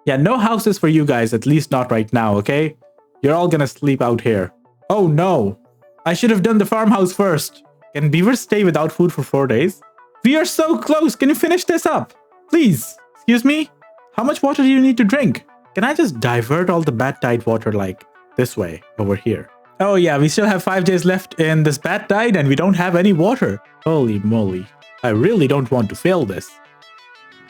Yeah, no houses for you guys, at least not right now, okay? You're all gonna sleep out here. Oh no! I should have done the farmhouse first. Can beavers stay without food for 4 days? We are so close! Can you finish this up? Please! Excuse me? How much water do you need to drink? Can I just divert all the bad tide water like this way, over here? Oh yeah, we still have 5 days left in this bad tide and we don't have any water. Holy moly. I really don't want to fail this.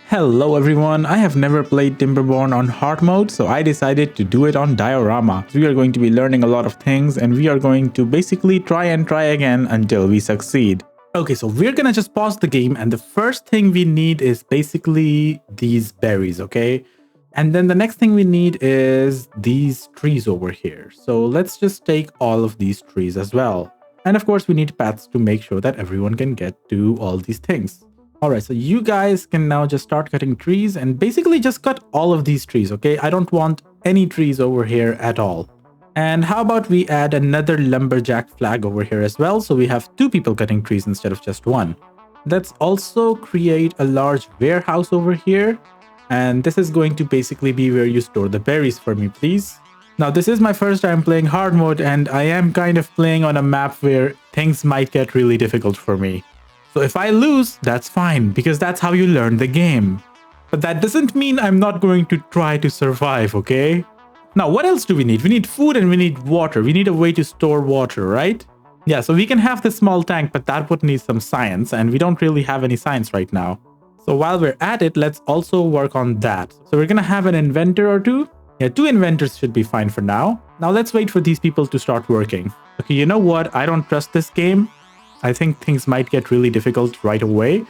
Hello everyone, I have never played Timberborn on hard mode, so I decided to do it on Diorama. We are going to be learning a lot of things and we are going to basically try again until we succeed. Okay, so we're gonna just pause the game and the first thing we need is basically these berries, okay? And then the next thing we need is these trees over here. So let's just take all of these trees as well. And of course we need paths to make sure that everyone can get to all these things. Alright, so you guys can now just start cutting trees and basically just cut all of these trees, okay? I don't want any trees over here at all. And how about we add another lumberjack flag over here as well, so we have 2 people cutting trees instead of just 1. Let's also create a large warehouse over here. And this is going to basically be where you store the berries for me, please. Now, this is my first time playing hard mode and I am kind of playing on a map where things might get really difficult for me. So if I lose, that's fine, because that's how you learn the game. But that doesn't mean I'm not going to try to survive, okay? Now, what else do we need? We need food and we need water. We need a way to store water, right? Yeah, so we can have this small tank, but that would need some science, and we don't really have any science right now. So while we're at it, let's also work on that. So we're gonna have an inventor or 2. Yeah, 2 inventors should be fine for now. Now let's wait for these people to start working. Okay, you know what? I don't trust this game. I think things might get really difficult right away.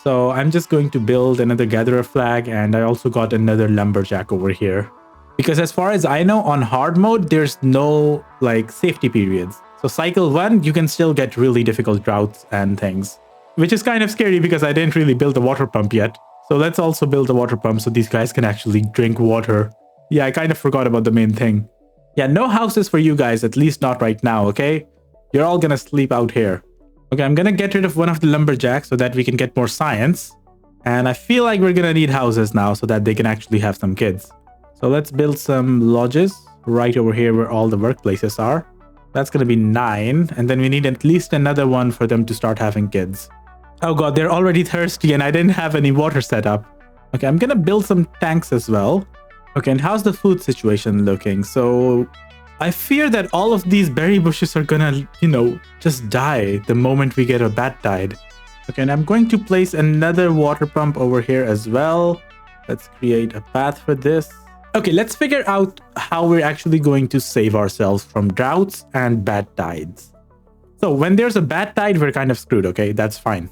So I'm just going to build another gatherer flag, and I also got another lumberjack over here. Because as far as I know, on hard mode, there's no like safety periods. So cycle 1, you can still get really difficult droughts and things. Which is kind of scary because I didn't really build a water pump yet. So let's also build a water pump so these guys can actually drink water. Yeah, I kind of forgot about the main thing. Yeah, no houses for you guys, at least not right now, okay? You're all gonna sleep out here. Okay, I'm gonna get rid of one of the lumberjacks so that we can get more science. And I feel like we're gonna need houses now so that they can actually have some kids. So let's build some lodges right over here where all the workplaces are. That's gonna be 9. And then we need at least another one for them to start having kids. Oh god, they're already thirsty and I didn't have any water set up. Okay, I'm gonna build some tanks as well. Okay, and how's the food situation looking? So I fear that all of these berry bushes are gonna, just die the moment we get a bad tide. Okay, and I'm going to place another water pump over here as well. Let's create a path for this. Okay, let's figure out how we're actually going to save ourselves from droughts and bad tides. So when there's a bad tide, we're kind of screwed, okay? That's fine.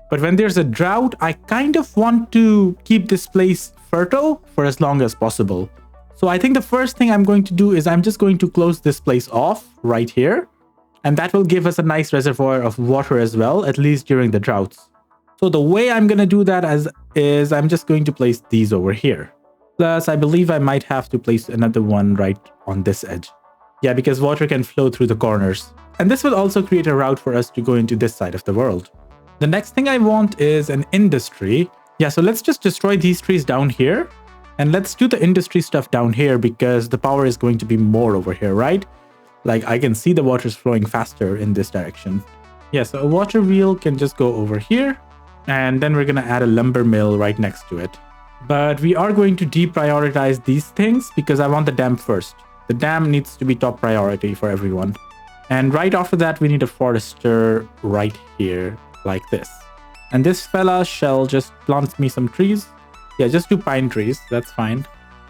But when there's a drought, I kind of want to keep this place fertile for as long as possible. So I think the first thing I'm going to do is I'm just going to close this place off right here. And that will give us a nice reservoir of water as well, at least during the droughts. So the way I'm going to do that is I'm just going to place these over here. Plus, I believe I might have to place another one right on this edge. Yeah, because water can flow through the corners. And this will also create a route for us to go into this side of the world. The next thing I want is an industry. Yeah, so let's just destroy these trees down here. And let's do the industry stuff down here because the power is going to be more over here, right? Like I can see the water's flowing faster in this direction. Yeah, so a water wheel can just go over here. And then we're going to add a lumber mill right next to it. But we are going to deprioritize these things because I want the dam first. The dam needs to be top priority for everyone. And right after that, we need a forester right here, like this. And this fella shall just plant me some trees. Yeah, just 2 pine trees. That's fine.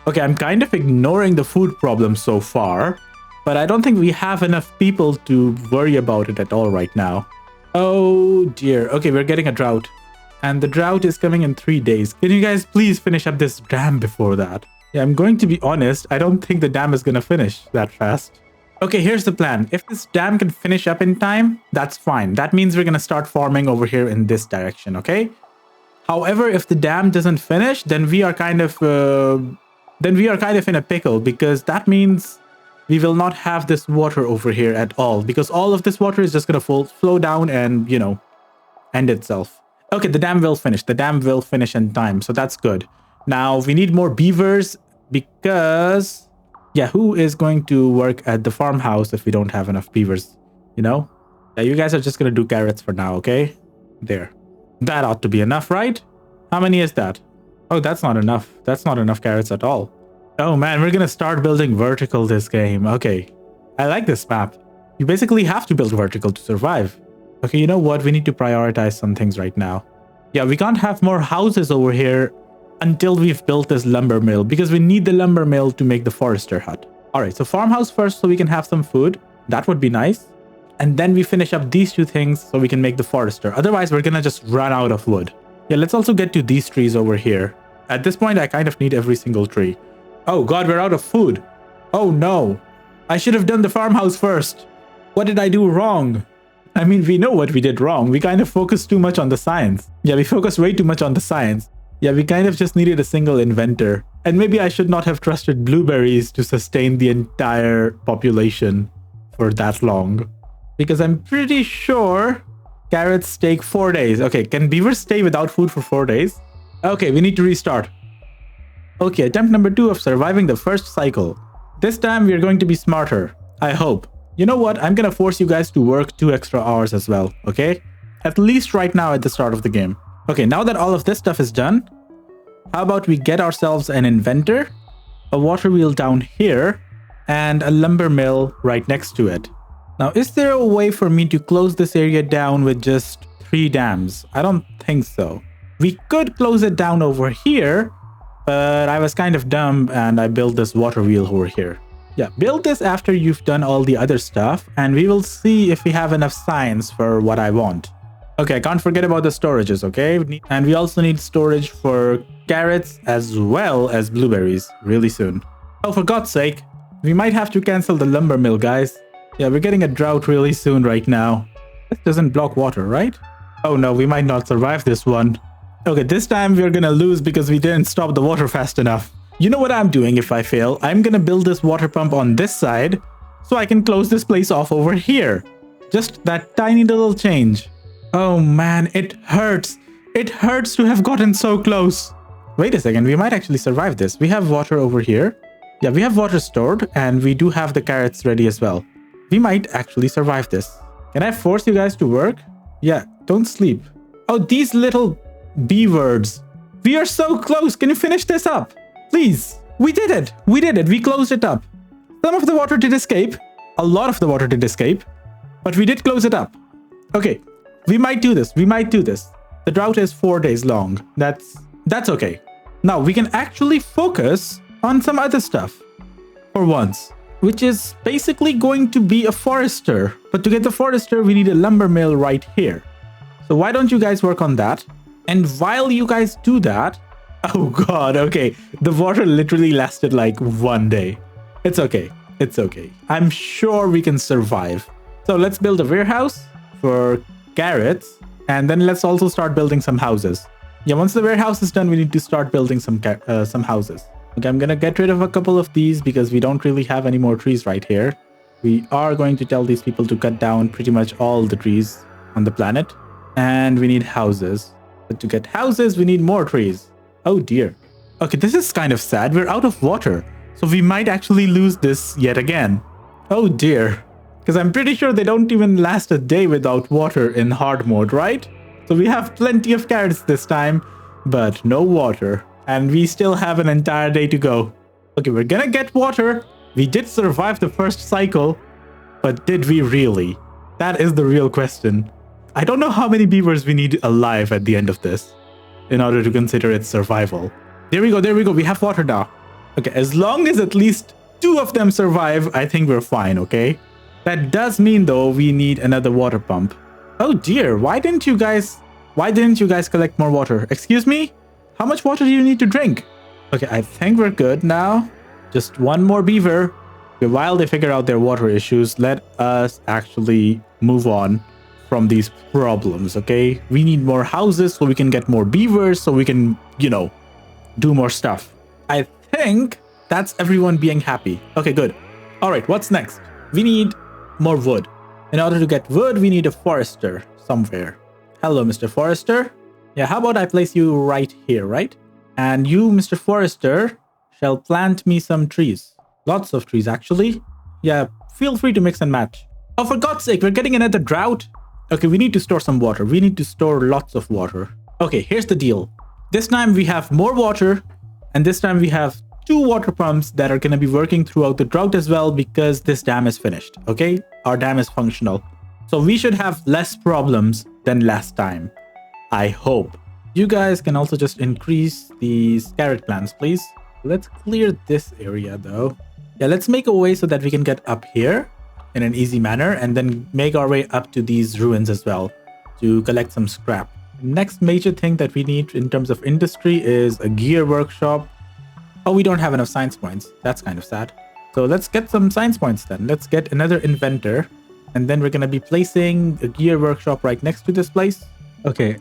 Okay, I'm kind of ignoring the food problem so far, but I don't think we have enough people to worry about it at all right now. Oh dear. Okay, we're getting a drought. And the drought is coming in 3 days. Can you guys please finish up this dam before that? Yeah, I'm going to be honest. I don't think the dam is going to finish that fast. Okay, here's the plan. If this dam can finish up in time, that's fine. That means we're going to start farming over here in this direction, okay? However, if the dam doesn't finish, then we are kind of in a pickle because that means we will not have this water over here at all because all of this water is just going to flow down and, end itself. Okay, the dam will finish. The dam will finish in time, so that's good. Now we need more beavers because, yeah, who is going to work at the farmhouse if we don't have enough beavers? You know? Yeah, you guys are just going to do carrots for now, okay? There. That ought to be enough, right? How many is that? Oh, that's not enough. That's not enough carrots at all. Oh man, we're going to start building vertical this game. Okay. I like this map. You basically have to build vertical to survive. Okay, you know what? We need to prioritize some things right now. Yeah, we can't have more houses over here until we've built this lumber mill because we need the lumber mill to make the forester hut. All right, so farmhouse first so we can have some food. That would be nice. And then we finish up these two things so we can make the forester. Otherwise, we're gonna just run out of wood. Yeah, let's also get to these trees over here. At this point, I kind of need every single tree. Oh God, we're out of food. Oh no. I should have done the farmhouse first. What did I do wrong? I mean, we know what we did wrong. We kind of focused too much on the science. Yeah, we focused way too much on the science. Yeah, we kind of just needed a single inventor. And maybe I should not have trusted blueberries to sustain the entire population for that long. Because I'm pretty sure carrots take 4 days. Okay, can beavers stay without food for 4 days? Okay, we need to restart. Okay, attempt number 2 of surviving the first cycle. This time we're going to be smarter. I hope. You know what? I'm gonna force you guys to work 2 extra hours as well, okay? At least right now at the start of the game. Okay, now that all of this stuff is done, how about we get ourselves an inventor, a water wheel down here, and a lumber mill right next to it. Now, is there a way for me to close this area down with just 3 dams? I don't think so. We could close it down over here, but I was kind of dumb and I built this water wheel over here. Yeah, build this after you've done all the other stuff and we will see if we have enough science for what I want. Okay, I can't forget about the storages, okay? And we also need storage for carrots as well as blueberries really soon. Oh, for God's sake, we might have to cancel the lumber mill, guys. Yeah, we're getting a drought really soon right now. This doesn't block water, right? Oh no, we might not survive this one. Okay, this time we're gonna lose because we didn't stop the water fast enough. You know what I'm doing if I fail? I'm gonna build this water pump on this side so I can close this place off over here. Just that tiny little change. Oh man, it hurts. It hurts to have gotten so close. Wait a second, we might actually survive this. We have water over here. Yeah, we have water stored and we do have the carrots ready as well. We might actually survive this. Can I force you guys to work? Yeah, don't sleep. Oh, these little B-words. We are so close. Can you finish this up? Please. We did it. We did it. We closed it up. Some of the water did escape. A lot of the water did escape. But we did close it up. Okay. We might do this. We might do this. The drought is 4 days long. That's okay. Now we can actually focus on some other stuff. For once. Which is basically going to be a forester. But to get the forester, we need a lumber mill right here. So why don't you guys work on that? And while you guys do that... Oh god, okay. The water literally lasted like 1 day. It's okay. It's okay. I'm sure we can survive. So let's build a warehouse for carrots. And then let's also start building some houses. Yeah, once the warehouse is done, we need to start building some houses. Okay, I'm gonna get rid of a couple of these because we don't really have any more trees right here. We are going to tell these people to cut down pretty much all the trees on the planet. And we need houses. But to get houses, we need more trees. Oh dear. Okay, this is kind of sad. We're out of water. So we might actually lose this yet again. Oh dear. Because I'm pretty sure they don't even last a day without water in hard mode, right? So we have plenty of carrots this time, but no water. And we still have an entire day to go. Okay, we're gonna get water. We did survive the first cycle, but did we really? That is the real question. I don't know how many beavers we need alive at the end of this in order to consider its survival. There we go, there we go. We have water now. Okay, as long as at least 2 of them survive, I think we're fine, okay? That does mean, though, we need another water pump. Oh dear, why didn't you guys collect more water? Excuse me? How much water do you need to drink? Okay, I think we're good now. Just 1 more beaver. Okay, while they figure out their water issues, let us actually move on from these problems, okay? We need more houses so we can get more beavers so we can, you know, do more stuff. I think that's everyone being happy. Okay, good. All right, what's next? We need more wood. In order to get wood, we need a forester somewhere. Hello, Mr. Forester. Yeah, how about I place you right here, right? And you, Mr. Forester, shall plant me some trees. Lots of trees, actually. Yeah, feel free to mix and match. Oh, for God's sake, we're getting another drought. Okay, we need to store some water. We need to store lots of water. Okay, here's the deal. This time we have more water, and this time we have 2 water pumps that are going to be working throughout the drought as well because this dam is finished, okay? Our dam is functional. So we should have less problems than last time. I hope. You guys can also just increase these carrot plants, please. Let's clear this area though. Yeah, let's make a way so that we can get up here in an easy manner and then make our way up to these ruins as well to collect some scrap. Next major thing that we need in terms of industry is a gear workshop. Oh, we don't have enough science points. That's kind of sad. So let's get some science points then. Let's get another inventor. And then we're going to be placing a gear workshop right next to this place. Okay,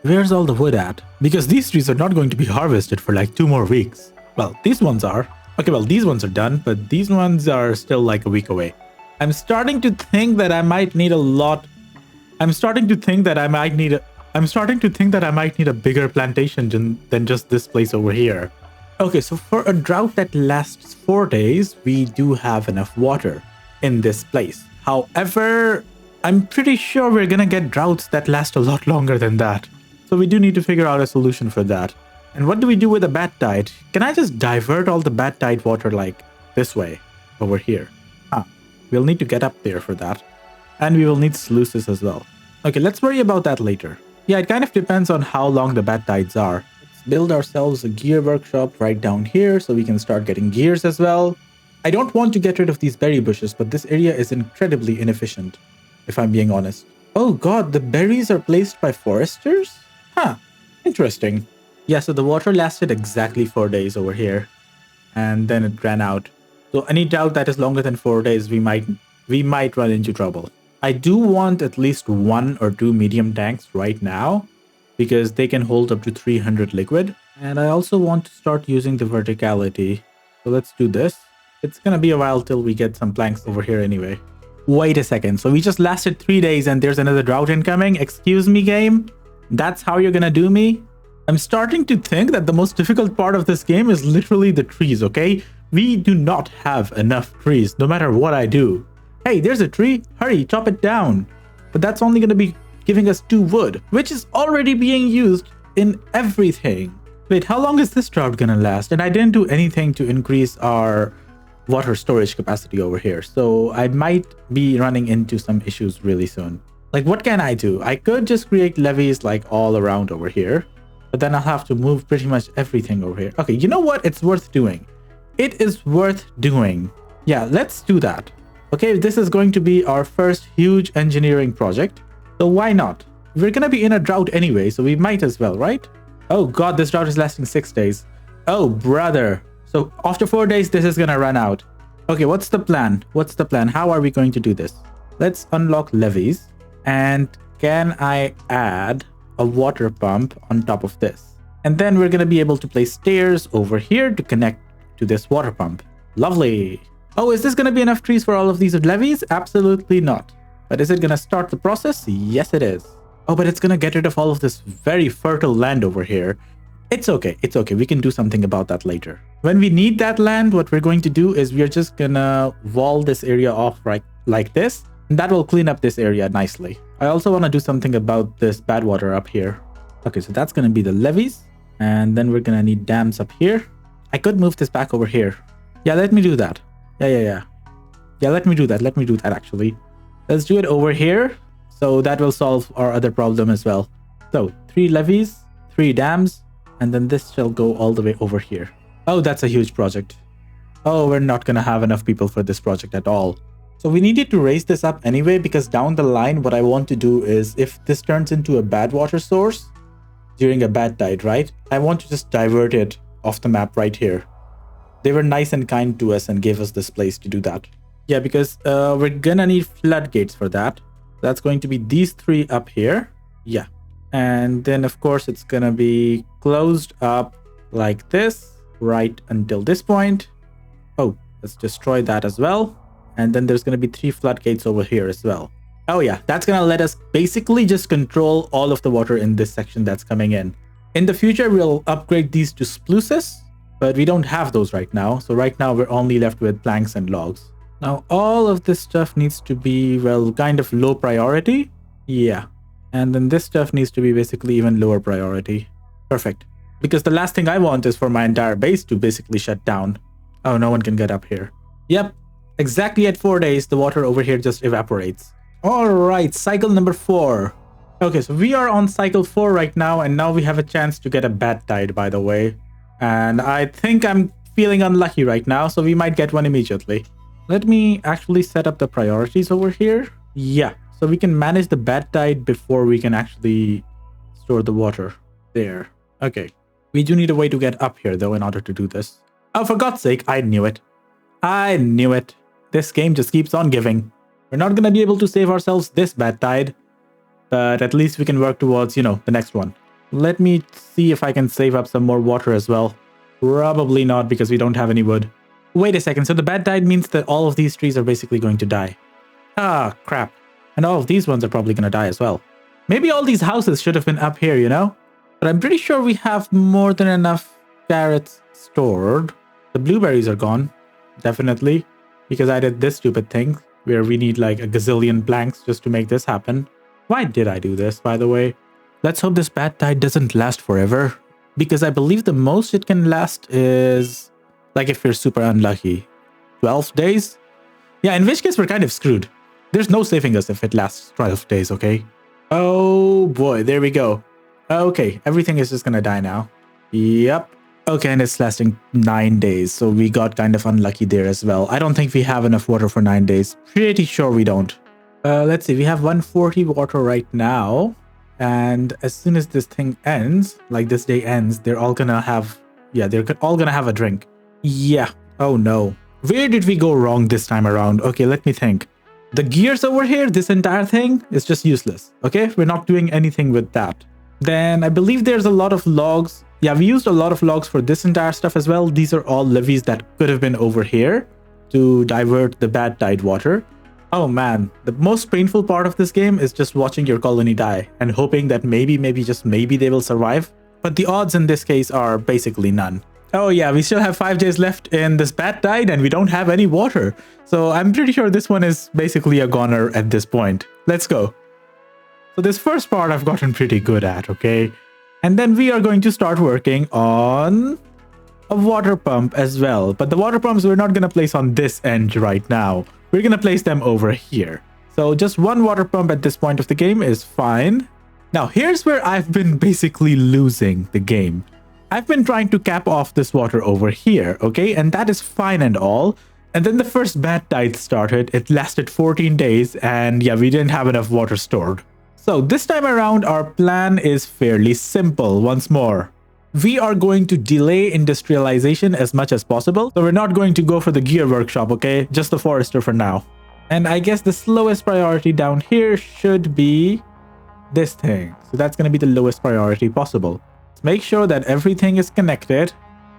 where's all the wood at? Because these trees are not going to be harvested for like 2 more weeks. Well, these ones are. Okay, well, these ones are done, but these ones are still like a week away. I'm starting to think that I might need a lot. I'm starting to think that I might need a bigger plantation than just this place over here. Okay, so for a drought that lasts 4 days, we do have enough water in this place. However, I'm pretty sure we're gonna get droughts that last a lot longer than that. So we do need to figure out a solution for that. And what do we do with a bad tide? Can I just divert all the bad tide water like this way, over here? We'll need to get up there for that. And we will need sluices as well. Okay, let's worry about that later. Yeah, it kind of depends on how long the bad tides are. Let's build ourselves a gear workshop right down here so we can start getting gears as well. I don't want to get rid of these berry bushes, but this area is incredibly inefficient, if I'm being honest. Oh god, the berries are placed by foresters? Huh, interesting. Yeah, so the water lasted exactly 4 days over here, and then it ran out. So any drought that is longer than 4 days, we might run into trouble. I do want at least 1 or 2 medium tanks right now, because they can hold up to 300 liquid. And I also want to start using the verticality. So let's do this. It's gonna be a while till we get some planks over here anyway. Wait a second, so we just lasted 3 days and there's another drought incoming? Excuse me, game? That's how you're gonna do me? I'm starting to think that the most difficult part of this game is literally the trees, okay? We do not have enough trees, no matter what I do. Hey, there's a tree. Hurry, chop it down. But that's only gonna be giving us 2 wood, which is already being used in everything. Wait, how long is this drought gonna last? And I didn't do anything to increase our water storage capacity over here, so I might be running into some issues really soon. Like, what can I do? I could just create levees like all around over here, but then I'll have to move pretty much everything over here. Okay, you know what? It's worth doing. It is worth doing. Yeah, let's do that. Okay, this is going to be our first huge engineering project, so why not? We're gonna be in a drought anyway, so we might as well, right? Oh god, this drought is lasting 6 days. Oh brother. So after 4 days, this is gonna run out. Okay, what's the plan? What's the plan? How are we going to do this? Let's unlock levees. And can I add a water pump on top of this? And then we're gonna be able to place stairs over here to connect to this water pump. Lovely. Oh, is this gonna be enough trees for all of these levees? Absolutely not. But is it gonna start the process? Yes, it is. Oh, but it's gonna get rid of all of this very fertile land over here. It's okay. It's okay. We can do something about that later. When we need that land, what we're going to do is we're just gonna wall this area off right like this. And that will clean up this area nicely. I also want to do something about this bad water up here. Okay, so that's gonna be the levees. And then we're gonna need dams up here. I could move this back over here. Yeah, let me do that. Yeah, let me do that actually. Let's do it over here. So that will solve our other problem as well. So 3 levees, 3 dams, and then this shall go all the way over here. Oh, that's a huge project. Oh, we're not gonna have enough people for this project at all. So we needed to raise this up anyway, because down the line, what I want to do is if this turns into a bad water source during a bad tide, right? I want to just divert it off the map right here. They were nice and kind to us and gave us this place to do that. Yeah, because we're gonna need floodgates for that. That's going to be these 3 up here. Yeah. And then of course it's gonna be closed up like this right until this point. Oh, let's destroy that as well. And then there's gonna be 3 floodgates over here as well. Oh yeah, that's gonna let us basically just control all of the water in this section that's coming in. In the future, we'll upgrade these to spruces, but we don't have those right now. So right now we're only left with planks and logs. Now all of this stuff needs to be, well, kind of low priority. Yeah. And then this stuff needs to be basically even lower priority. Perfect. Because the last thing I want is for my entire base to basically shut down. Oh, no one can get up here. Yep. Exactly at 4 days, the water over here just evaporates. All right, cycle number 4. Okay, so we are on cycle 4 right now, and now we have a chance to get a bad tide, by the way. And I think I'm feeling unlucky right now, so we might get one immediately. Let me actually set up the priorities over here. Yeah, so we can manage the bad tide before we can actually store the water. There. Okay. We do need a way to get up here, though, in order to do this. Oh, for God's sake, I knew it. I knew it. This game just keeps on giving. We're not going to be able to save ourselves this bad tide, but at least we can work towards, the next one. Let me see if I can save up some more water as well. Probably not, because we don't have any wood. Wait a second, so the bad tide means that all of these trees are basically going to die. Ah, crap. And all of these ones are probably going to die as well. Maybe all these houses should have been up here, But I'm pretty sure we have more than enough carrots stored. The blueberries are gone. Definitely. Because I did this stupid thing where we need like a gazillion planks just to make this happen. Why did I do this, by the way? Let's hope this bad tide doesn't last forever. Because I believe the most it can last is, like, if you're super unlucky, 12 days? Yeah, in which case we're kind of screwed. There's no saving us if it lasts 12 days, okay? Oh boy, there we go. Okay, everything is just gonna die now. Yep. Okay, and it's lasting 9 days, so we got kind of unlucky there as well. I don't think we have enough water for 9 days. Pretty sure we don't. Let's see, we have 140 water right now. And as soon as this thing ends, like this day ends, they're all gonna have, they're all gonna have a drink. Yeah. Oh no. Where did we go wrong this time around? Okay, let me think. The gears over here, this entire thing is just useless. Okay, we're not doing anything with that. Then I believe there's a lot of logs. Yeah, we used a lot of logs for this entire stuff as well. These are all levees that could have been over here to divert the bad tide water. Oh man, the most painful part of this game is just watching your colony die and hoping that maybe just maybe they will survive. But the odds in this case are basically none. Oh yeah, we still have 5 days left in this bad tide and we don't have any water. So I'm pretty sure this one is basically a goner at this point. Let's go. So this first part I've gotten pretty good at, okay? And then we are going to start working on a water pump as well. But the water pumps we're not going to place on this end right now. We're going to place them over here. So just one water pump at this point of the game is fine. Now here's where I've been basically losing the game. I've been trying to cap off this water over here, okay? And that is fine and all. And then the first bad tide started. It lasted 14 days and yeah, we didn't have enough water stored. So this time around, our plan is fairly simple once more. We are going to delay industrialization as much as possible. So we're not going to go for the gear workshop, okay? Just the forester for now. And I guess the slowest priority down here should be this thing. So that's going to be the lowest priority possible. Let's make sure that everything is connected.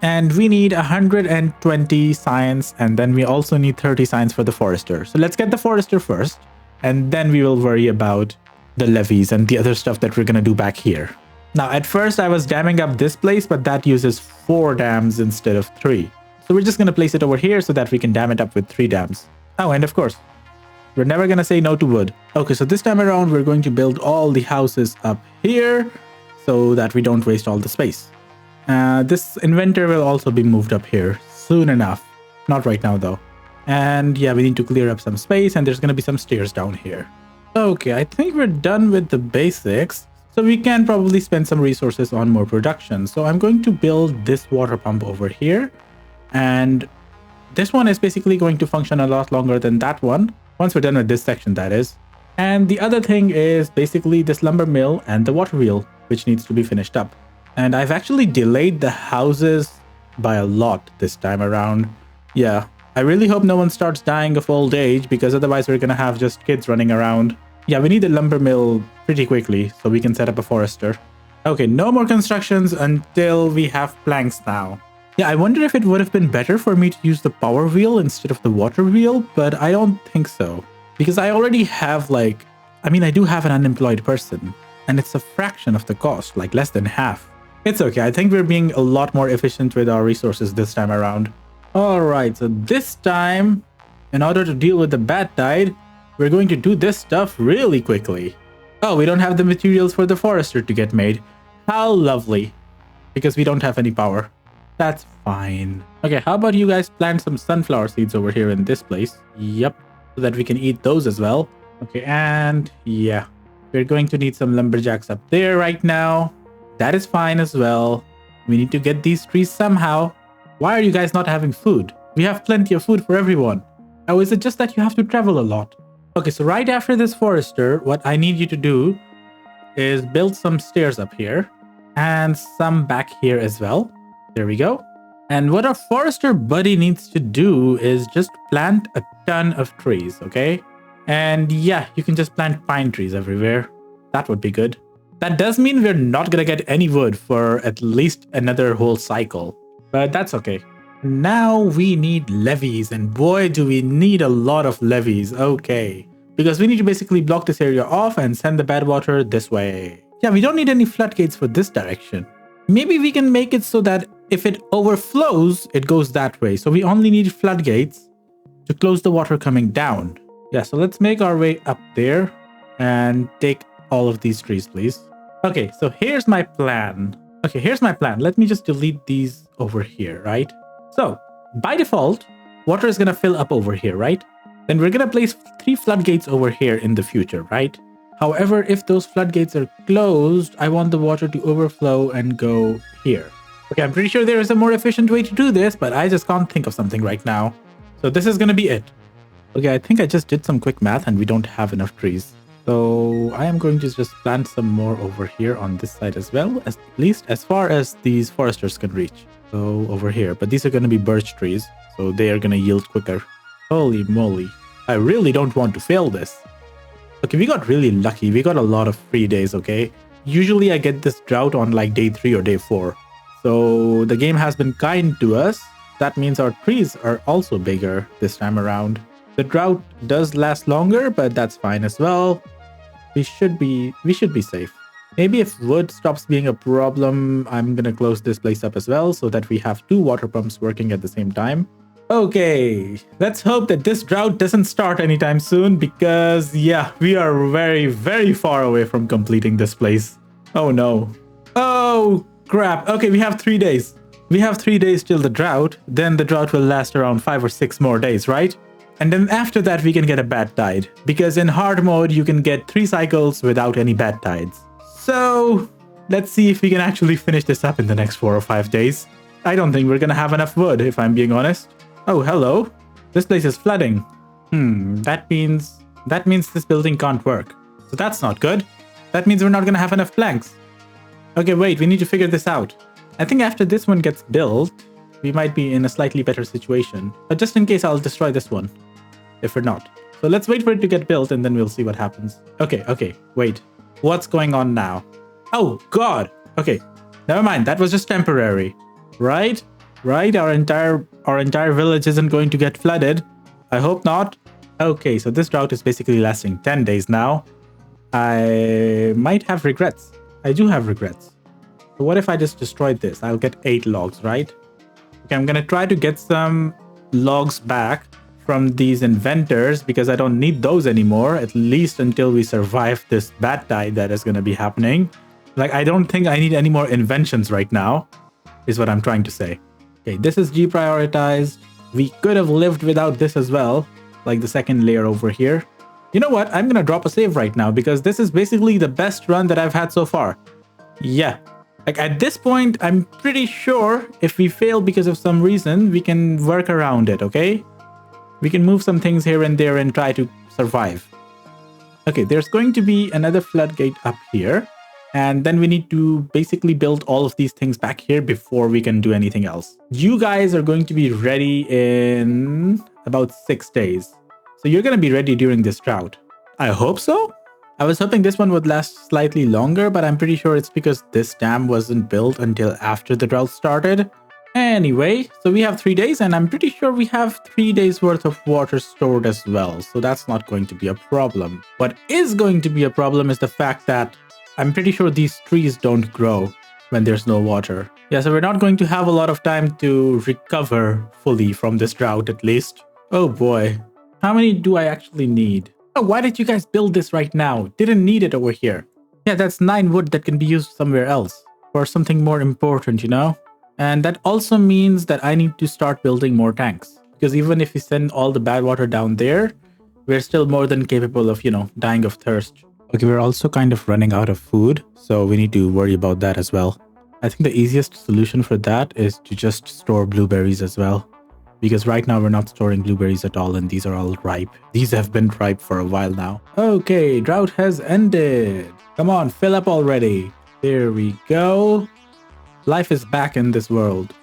And we need 120 science. And then we also need 30 science for the forester. So let's get the forester first. And then we will worry about the levees and the other stuff that we're going to do back here. Now, at first I was damming up this place, but that uses 4 dams instead of 3. So we're just going to place it over here so that we can dam it up with 3 dams. Oh, and of course, we're never going to say no to wood. Okay, so this time around, we're going to build all the houses up here so that we don't waste all the space. This inventor will also be moved up here soon enough. Not right now, though. And yeah, we need to clear up some space, and there's going to be some stairs down here. Okay, I think we're done with the basics. So we can probably spend some resources on more production. So I'm going to build this water pump over here. And this one is basically going to function a lot longer than that one. Once we're done with this section, that is. And the other thing is basically this lumber mill and the water wheel, which needs to be finished up. And I've actually delayed the houses by a lot this time around. Yeah, I really hope no one starts dying of old age, because otherwise we're going to have just kids running around. Yeah, we need the lumber mill pretty quickly so we can set up a forester. Okay, no more constructions until we have planks now. Yeah, I wonder if it would have been better for me to use the power wheel instead of the water wheel, but I don't think so. Because I already have I do have an unemployed person, and it's a fraction of the cost, like less than half. It's okay. I think we're being a lot more efficient with our resources this time around. All right, so this time, in order to deal with the bad tide, we're going to do this stuff really quickly. Oh, we don't have the materials for the forester to get made. How lovely. Because we don't have any power. That's fine. Okay, how about you guys plant some sunflower seeds over here in this place? Yep, so that we can eat those as well. Okay, and yeah, we're going to need some lumberjacks up there right now. That is fine as well. We need to get these trees somehow. Why are you guys not having food? We have plenty of food for everyone. Oh, is it just that you have to travel a lot? Okay, so right after this forester, what I need you to do is build some stairs up here and some back here as well. There we go. And what our forester buddy needs to do is just plant a ton of trees, okay? And yeah, you can just plant pine trees everywhere. That would be good. That does mean we're not gonna get any wood for at least another whole cycle, but that's okay. Now we need levees, and boy do we need a lot of levees. Okay, because we need to basically block this area off and send the bad water this way. Yeah, we don't need any floodgates for this direction. Maybe we can make it so that if it overflows, it goes that way. So we only need floodgates to close the water coming down. Yeah, so let's make our way up there and take all of these trees, please. Okay, so here's my plan. Okay, here's my plan. Let me just delete these over here, right? So by default, water is gonna fill up over here, right? Then we're gonna place 3 floodgates over here in the future, right? However, if those floodgates are closed, I want the water to overflow and go here. Okay, I'm pretty sure there is a more efficient way to do this, but I just can't think of something right now. So this is gonna be it. Okay, I think I just did some quick math and we don't have enough trees. So I am going to just plant some more over here on this side as well, at least as far as these foresters can reach. So over here, but these are going to be birch trees, so they are going to yield quicker. Holy moly. I really don't want to fail this. Okay, we got really lucky. We got a lot of free days, okay? Usually I get this drought on like day 3 or day 4. So the game has been kind to us. That means our trees are also bigger this time around. The drought does last longer, but that's fine as well. We should be safe. Maybe if wood stops being a problem, I'm gonna close this place up as well so that we have 2 water pumps working at the same time. Okay, let's hope that this drought doesn't start anytime soon because yeah, we are very, very far away from completing this place. Oh no. Oh crap. Okay, we have 3 days. We have 3 days till the drought. Then the drought will last around 5 or 6 more days, right? And then after that, we can get a bad tide. Because in hard mode, you can get 3 cycles without any bad tides. So let's see if we can actually finish this up in the next 4 or 5 days. I don't think we're gonna have enough wood, if I'm being honest. Oh, hello. This place is flooding. That means this building can't work. So that's not good. That means we're not gonna have enough planks. Okay, wait, we need to figure this out. I think after this one gets built, we might be in a slightly better situation. But just in case, I'll destroy this one. If we're not. So let's wait for it to get built and then we'll see what happens. Okay, wait. What's going on now? Oh, God. Okay, never mind. That was just temporary. Right? Our entire village isn't going to get flooded. I hope not. Okay, so this drought is basically lasting 10 days now. I might have regrets. I do have regrets. So what if I just destroyed this? I'll get 8 logs, right? Okay, I'm gonna try to get some logs back from these inventors because I don't need those anymore, at least until we survive this bad tide that is gonna be happening. Like, I don't think I need any more inventions right now, is what I'm trying to say. Okay, this is deprioritized. We could have lived without this as well, like the second layer over here. You know what? I'm gonna drop a save right now because this is basically the best run that I've had so far. Yeah. Like at this point, I'm pretty sure if we fail because of some reason, we can work around it, okay? We can move some things here and there and try to survive. Okay, there's going to be another floodgate up here. And then we need to basically build all of these things back here before we can do anything else. You guys are going to be ready in about 6 days. So you're going to be ready during this drought. I hope so. I was hoping this one would last slightly longer, but I'm pretty sure it's because this dam wasn't built until after the drought started. Anyway, so we have 3 days and I'm pretty sure we have 3 days worth of water stored as well. So that's not going to be a problem. What is going to be a problem is the fact that I'm pretty sure these trees don't grow. when there's no water. Yeah, so we're not going to have a lot of time to recover fully from this drought at least. Oh boy. How many do I actually need? Oh, why did you guys build this right now? Didn't need it over here. Yeah, that's 9 wood that can be used somewhere else for something more important, you know? And that also means that I need to start building more tanks. Because even if we send all the bad water down there, we're still more than capable of, you know, dying of thirst. Okay, we're also kind of running out of food, so we need to worry about that as well. I think the easiest solution for that is to just store blueberries as well. Because right now we're not storing blueberries at all and these are all ripe. These have been ripe for a while now. Okay, drought has ended. Come on, fill up already. There we go. Life is back in this world.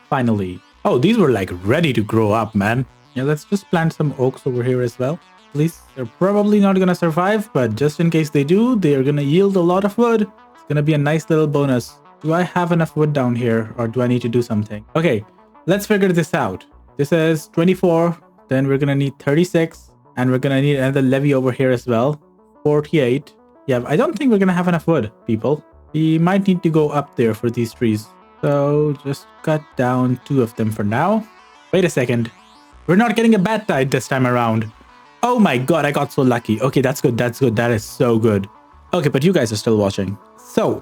Finally. Oh, these were like ready to grow up, man. Yeah, let's just plant some oaks over here as well. Please, they're probably not gonna survive, but just in case they do, they are gonna yield a lot of wood. It's gonna be a nice little bonus. Do I have enough wood down here or do I need to do something? Okay, let's figure this out. This is 24, then we're gonna need 36, and we're gonna need another levee over here as well. 48. Yeah, I don't think we're gonna have enough wood, people. We might need to go up there for these trees. So just cut down 2 of them for now. Wait a second. We're not getting a bad tide this time around. Oh my god, I got so lucky. Okay, that's good, that's good. That is so good. Okay, but you guys are still watching. So,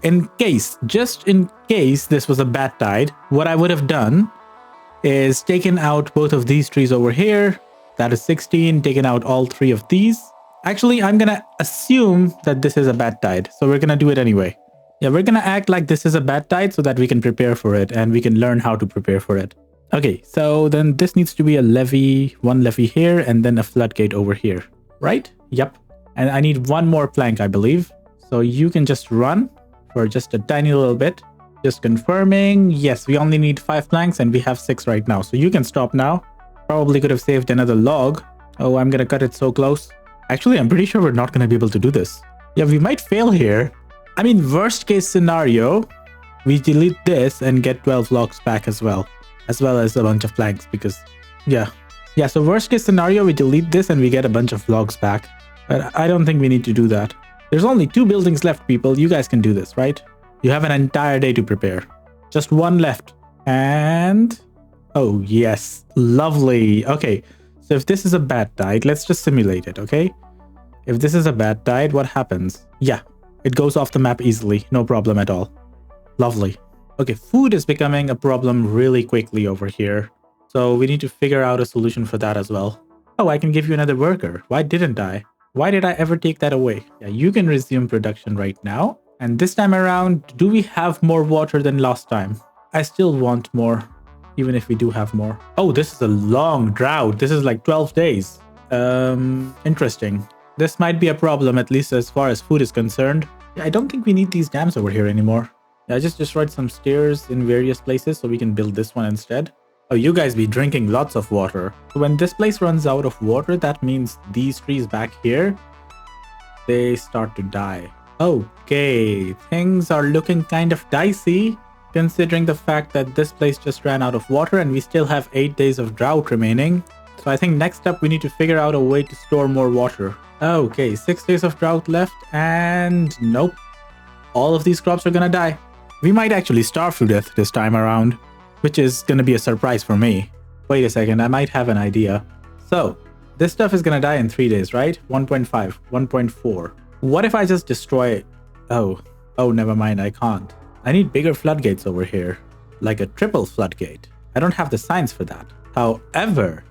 just in case this was a bad tide, what I would have done is taken out both of these trees over here. That is 16, taken out all 3 of these. Actually, I'm gonna assume that this is a bad tide, so we're gonna do it anyway. Yeah, we're gonna act like this is a bad tide so that we can prepare for it and we can learn how to prepare for it. Okay, so then this needs to be a levee, 1 levee here, and then a floodgate over here, right? Yep. And I need 1 more plank, I believe. So you can just run for just a tiny little bit. Just confirming. Yes, we only need 5 planks and we have 6 right now. So you can stop now. Probably could have saved another log. Oh, I'm gonna cut it so close. Actually, I'm pretty sure we're not gonna be able to do this. Yeah, we might fail here. I mean, worst case scenario, we delete this and get 12 logs back as well as a bunch of planks because, yeah, so worst case scenario, we delete this and we get a bunch of logs back. But I don't think we need to do that. There's only 2 buildings left, people. You guys can do this, right? You have an entire day to prepare. Just 1 left. And... oh, yes. Lovely. Okay, so if this is a bad tide, let's just simulate it, okay? If this is a bad tide, what happens? Yeah, it goes off the map easily. No problem at all. Lovely. Okay, food is becoming a problem really quickly over here. So we need to figure out a solution for that as well. Oh, I can give you another worker. Why didn't I? Why did I ever take that away? Yeah, you can resume production right now. And this time around, do we have more water than last time? I still want more, even if we do have more. Oh, this is a long drought. This is like 12 days. Interesting. This might be a problem, at least as far as food is concerned. Yeah, I don't think we need these dams over here anymore. Yeah, I just destroyed some stairs in various places so we can build this one instead. Oh, you guys be drinking lots of water. When this place runs out of water, that means these trees back here, they start to die. Okay, things are looking kind of dicey, considering the fact that this place just ran out of water and we still have 8 days of drought remaining. So I think next up we need to figure out a way to store more water. Okay, 6 days of drought left and nope. All of these crops are gonna die. We might actually starve to death this time around, which is gonna be a surprise for me. Wait a second, I might have an idea. So, this stuff is gonna die in 3 days, right? 1.5, 1.4. What if I just destroy it? Oh, never mind, I can't. I need bigger floodgates over here, like a triple floodgate. I don't have the science for that. However,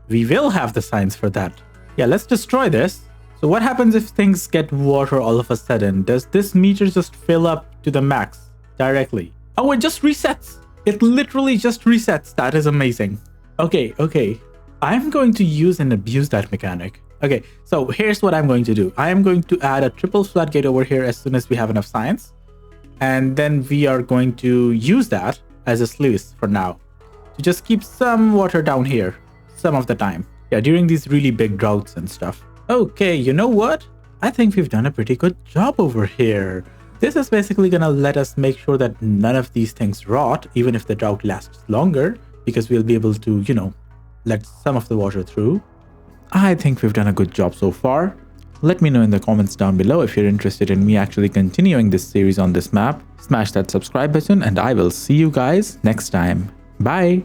we will have the science for that. Yeah, let's destroy this. So what happens if things get water all of a sudden? Does this meter just fill up to the max directly? Oh, it just resets. It literally just resets. That is amazing. Okay. I'm going to use and abuse that mechanic. Okay, so here's what I'm going to do. I am going to add a triple floodgate over here as soon as we have enough science. And then we are going to use that as a sluice for now, to just keep some water down here some of the time. Yeah, during these really big droughts and stuff. Okay, you know what? I think we've done a pretty good job over here. This is basically gonna let us make sure that none of these things rot, even if the drought lasts longer, because we'll be able to, you know, let some of the water through. I think we've done a good job so far. Let me know in the comments down below if you're interested in me actually continuing this series on this map. Smash that subscribe button and I will see you guys next time. Bye!